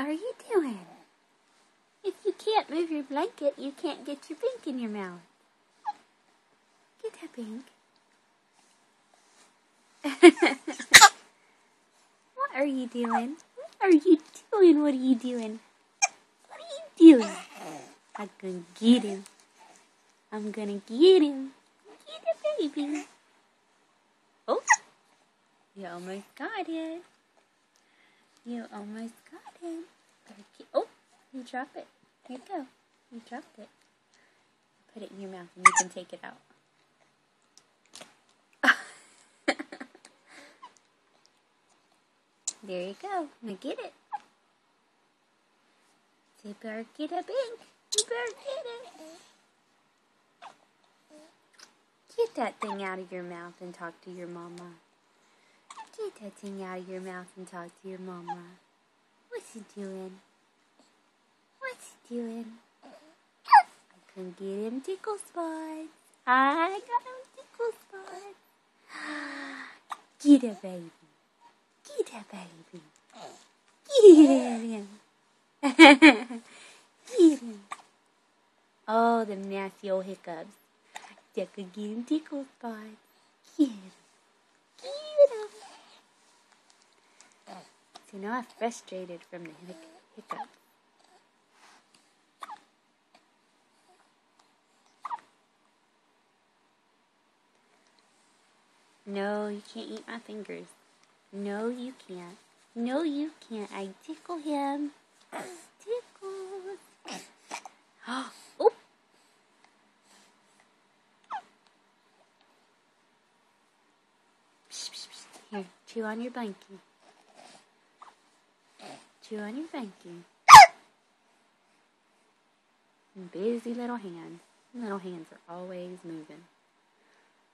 are you doing? If you can't move your blanket, you can't get your pink in your mouth. Get that pink. What are you doing? What are you doing? What are you doing? What are you doing? I'm gonna get him. I'm gonna get him. Get it, baby. Oh, you almost got it. You almost got it. Oh, you dropped it. Here you go. You dropped it. Put it in your mouth and you can take it out. There you go. Now get it. You better get a pink. You better get it. Get that thing out of your mouth and talk to your mama. Get that thing out of your mouth and talk to your mama. What's he doing? What's he doing? I can get him tickle spots. I got him tickle spots. Get it, baby. Get it, baby. Get him. Get him. Oh, the nasty old hiccups. I could get him tickle spots. Get him. Get him. So now I'm frustrated from the hiccups. No, you can't eat my fingers. No, you can't. No, you can't. I tickle him. Tickles. Oh. Here, chew on your blankie. Chew on your blankie. Busy little hands. Little hands are always moving.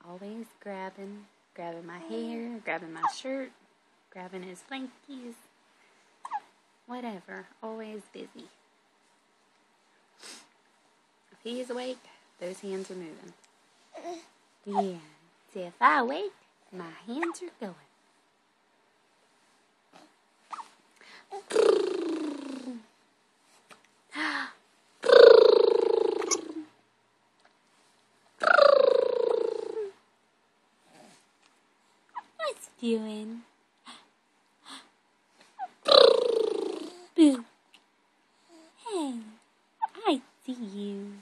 Always grabbing my hair, grabbing my shirt, grabbing his blankies. Whatever. Always busy. If he's awake, those hands are moving. Yeah. See, if I wake, my hands are going. What's he doing? Boo. Hey, I see you.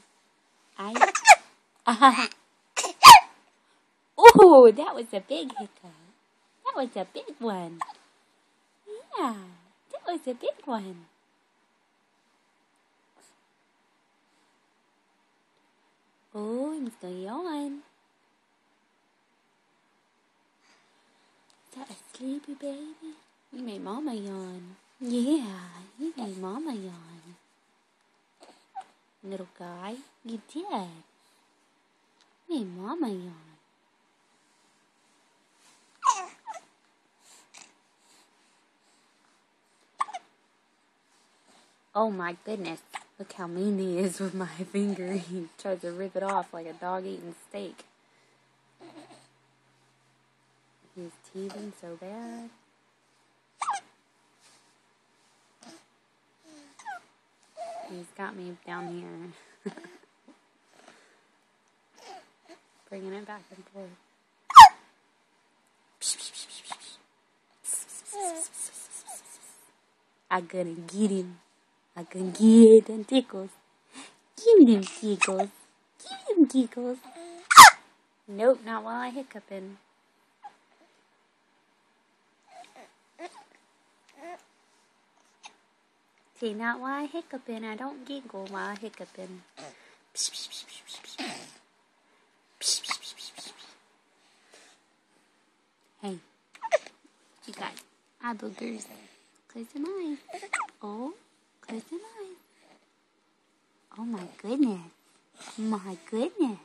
Oh, that was a big hiccup. That was a big one. Yeah, that was a big one. Oh, I'm still yawning. Is that a sleepy baby? You made Mama yawn. Yeah, you made Mama yawn. Little guy, you did. You made Mama yawn. Oh my goodness, look how mean he is with my finger. He tries to rip it off like a dog eating steak. He's teething so bad. He's got me down here. Bringing it back and forth. I'm gonna get him. I can get them tickles. Give me them tickles. Give me them tickles. Nope, not while I hiccuping. See, not while I hiccuping. I don't giggle while I hiccuping. Hey, you got eye boogers. Close your eyes. Oh. Close your eyes. Oh my goodness. My goodness.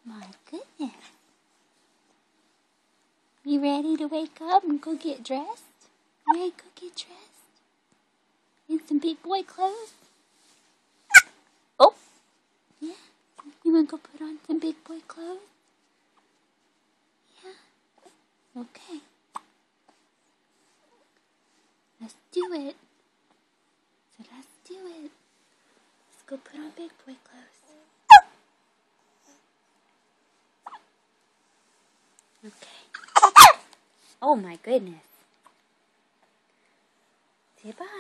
My goodness. You ready to wake up and go get dressed? Ready to go get dressed? In some big boy clothes? Oh. Yeah. You want to go put on some big boy clothes? Yeah. Okay. Let's do it. So let's do it. Let's go put on big boy clothes. Okay. Oh my goodness. Say bye.